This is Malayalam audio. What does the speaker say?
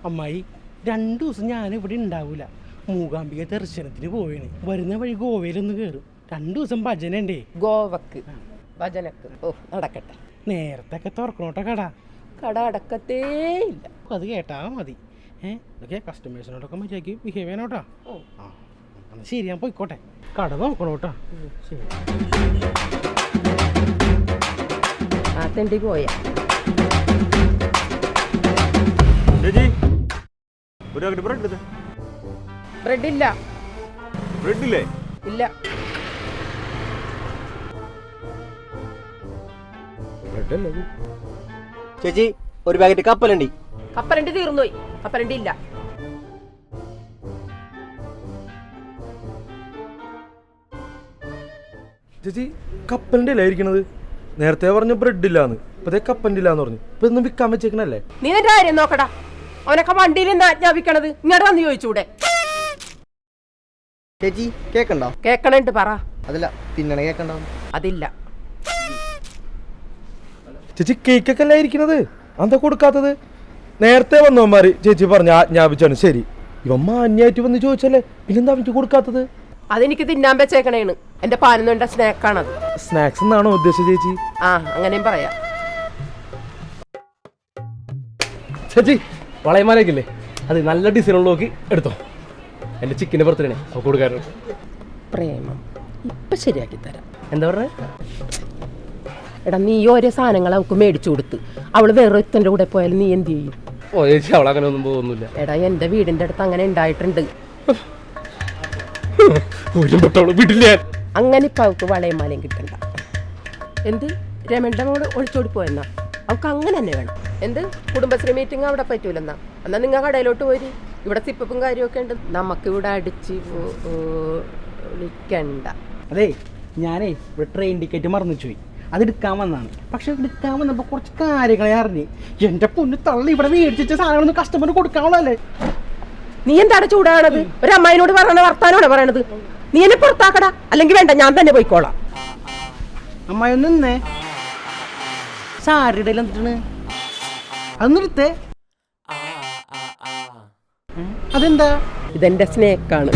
അമ്മായി 2 ദിവസം ഞാനിവിടെ ഉണ്ടാവില്ല. മൂകാംബിക ദർശനത്തിന് പോവാണ്. വരുന്ന വഴി ഗോവയിലൊന്ന് കയറും. 2 ദിവസം ഭജന ഉണ്ടേ. ഗോവക്ക് ഭജനക്ക് നടക്കട്ടെ. നേരത്തെ ഒക്കെ തുറക്കണോട്ടെ കട അടക്കത്തേ ഇല്ല. അത് കേട്ടാ മതി. ഇതൊക്കെ കസ്റ്റമേഴ്സിനോടൊക്കെ മര്യാദയ്ക്ക് ബിഹേവ് ചെയ്യണോട്ടാ. ആ എന്നാൽ ശരി, ഞാൻ പോയിക്കോട്ടെ. കട നോക്കണോട്ടാ. ശരി. ആ തെണ്ടി പോയ ബ്രെഡില്ല. ബ്രെഡില്ലേ? ഇല്ല. ചേച്ചി ഒരു പാക്കറ്റ് കപ്പലണ്ടി. കപ്പലണ്ടി തീർന്നുപോയി. കപ്പലണ്ടി ഇല്ല. ചേച്ചി കപ്പലിന്റെ അല്ലേ ഇരിക്കണത്? നേരത്തെ പറഞ്ഞ ബ്രെഡ് ഇല്ലാന്ന്, ഇപ്പതേ കപ്പലിന്റെ ഇല്ലാന്ന് പറഞ്ഞു. ഇപ്പൊ ഇന്ന് വിൽക്കാൻ വെച്ചേക്കണല്ലേ? നീ എന്റെ കാര്യം നോക്കടാ. അവനൊക്കെ വണ്ടിയിൽ നിന്ന് ആജ്ഞാപിക്കണത് ഇങ്ങോട്ട് വന്ന് ചോദിച്ചൂടെ? ചേച്ചി കേക്കണ്ടോ? കേക്കണുണ്ട്, പറ. അതല്ല തിന്നണ കേക്കണ്ടോ? അതില്ല. ചേച്ചി കേക്കൊക്കെ അല്ലേ ഇരിക്കണത്? എന്താ കൊടുക്കാത്തത്? നേരത്തെ വന്നവന്മാര് ചേച്ചി പറഞ്ഞ ആജ്ഞാപിച്ചാണ്. ശരി, ഇവൻ മാന്യായിട്ട് വന്ന് ചോദിച്ചല്ലേ, പിന്നെന്താ അവർക്ക് കൊടുക്കാത്തത്? അതെനിക്ക് തിന്നാൻ വെച്ചേക്കണേണ്. എന്റെ പാലുന്നുണ്ട സ്നാക്കാണത്. സ്നാക്സ് എന്നാണോ ഉദ്ദേശിച്ചത് ചേച്ചി? ആ, അങ്ങനെയും പറയാം. ചേച്ചി വളയമാലേക്കില്ലേ, അത് നല്ല ഡിസൈനുള്ള നോക്കി എടുത്തോ. എൻ്റെ ചിക്കൻ്റെ ബർത്ത്ഡേ അവ കൊടുക്കാറുണ്ട്. പ്രേമം ഇപ്പം ശരിയാക്കി തരാം. എന്താ പറഞ്ഞത്? എടാ, നീ ഓരോ സാധനങ്ങൾ അവൾക്ക് മേടിച്ചു കൊടുത്ത് അവള് വേറൊരുത്തൻ്റെ കൂടെ പോയാലും നീ എന്ത് ചെയ്യും? ഓ ചേച്ചി, അവളങ്ങനെ ഒന്നും പോകുന്നില്ല. എടാ, എൻ്റെ വീടിൻ്റെ അടുത്ത് അങ്ങനെ ഉണ്ടായിട്ടുണ്ട്. വീട്ടില്ല. അങ്ങനെ ഇപ്പം അവൾക്ക് വളയും മാലയും കിട്ടണ്ട. എന്ത് രമേണ്ട മോള് ഒളിച്ചോടി പോയെന്നാ? അവൾക്ക് അങ്ങനെ തന്നെ വേണം. എന്ത് കുടുംബശ്രീ മീറ്റിംഗ് അവിടെ പറ്റൂലെന്നാ? എന്നാൽ നിങ്ങൾ കടയിലോട്ട് പോരി. ഇവിടെ സിപ്പും കാര്യമൊക്കെ ഉണ്ട്. നമുക്കിവിടെ അടിച്ച് വിളിക്കണ്ട. അതെ, ഞാനേ ഇവിടെ ട്രെയിൻ ടിക്കറ്റ് മറന്നു പോയി. അതെടുക്കാൻ വന്നാണ്. പക്ഷെ എടുക്കാൻ വന്നപ്പോൾ കുറച്ച് കാര്യങ്ങളെ അറിഞ്ഞ്. എൻ്റെ പൊന്ന് തള്ളി, ഇവിടെ മേടിച്ച സാധനങ്ങളൊന്നും കസ്റ്റമറിന് കൊടുക്കാനുള്ളതല്ലേ. നീ എന്താണ് ചൂടാണത്? ഒരു അമ്മായിനോട് പറയണ വർത്താനോടെ പറയണത്. നീ എന്നെ പുറത്താക്കടാ, അല്ലെങ്കിൽ വേണ്ട, ഞാൻ തന്നെ പോയിക്കോളാം. അമ്മായി ഒന്ന് നിന്നേ. സാരിയുടെ എന്തിട്ടാണ് അതൊന്നെടുത്തേ. അതെന്താ? ഇതെന്റെ സ്നേക്കാണ്.